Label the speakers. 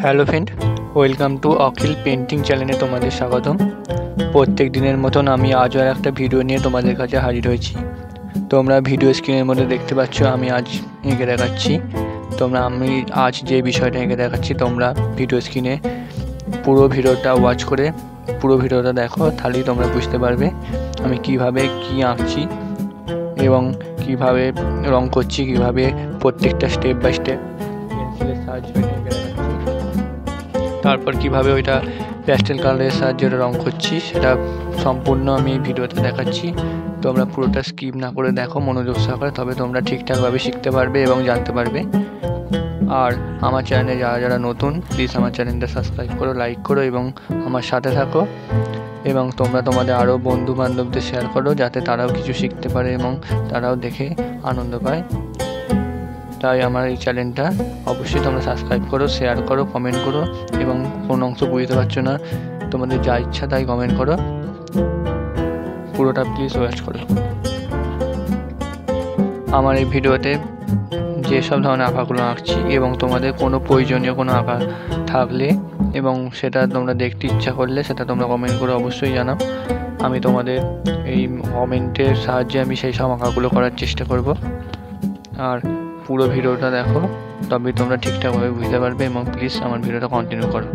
Speaker 1: Hello friend, welcome to Akhil painting চ্যানেলে তোমাদের স্বাগতম। প্রত্যেক দিনের মতন আমি আজও আর একটা ভিডিও নিয়ে তোমাদের কাছে হাজির হয়েছি। তোমরা ভিডিও স্ক্রিনের মধ্যে দেখতে পাচ্ছ আমি আজ এঁকে দেখাচ্ছি। আমি আজ যে বিষয়টা এঁকে দেখাচ্ছি তোমরা ভিডিও স্ক্রিনে পুরো ভিডিওটা ওয়াচ করে পুরো ভিডিওটা দেখো, তাহলেই তোমরা বুঝতে পারবে আমি কিভাবে কী আঁকছি এবং কিভাবে রং করছি, কিভাবে প্রত্যেকটা স্টেপ বাই স্টেপ পেন্সিলের সাহায্যে এঁকে দেখাচ্ছি। তারপর কিভাবে ওইটা প্যাস্টেল কালারের সাহায্যে রং করছি সেটা সম্পূর্ণ আমি ভিডিওতে দেখাচ্ছি। তোমরা পুরোটা স্কিপ না করে দেখো মনোযোগ সহকারে, তবে তোমরা ঠিকঠাকভাবে শিখতে পারবে এবং জানতে পারবে। আর আমার চ্যানেলে যারা নতুন, প্লিজ আমার চ্যানেলটা সাবস্ক্রাইব করো, লাইক করো এবং আমার সাথে থাকো। এবং তোমরা তোমাদের আরও বন্ধু বান্ধবদের শেয়ার করো, যাতে তারাও কিছু শিখতে পারে এবং তারাও দেখে আনন্দ পায়। তাই আমার এই চ্যানেলটা অবশ্যই তোমরা সাবস্ক্রাইব করো, শেয়ার করো, কমেন্ট করো এবং কোন অংশ বুঝতে পারছো না তোমাদের যা ইচ্ছা তাই কমেন্ট করো। পুরোটা প্লিজ ওয়াচ করো। আমার এই ভিডিওতে যেসব ধরনের আঁকাগুলো আঁকছি এবং তোমাদের কোনো প্রয়োজনীয় কোনো আঁকা থাকলে এবং সেটা তোমরা দেখতে ইচ্ছা করলে সেটা তোমরা কমেন্ট করে অবশ্যই জানাও। আমি তোমাদের এই কমেন্টের সাহায্যে আমি সেই সব আঁকাগুলো করার চেষ্টা করব। আর পুরো ভিডিওটা দেখো, তবে তোমরা ঠিকঠাকভাবে বুঝতে পারবে এবং প্লিজ আমার ভিডিওটা কন্টিনিউ করো।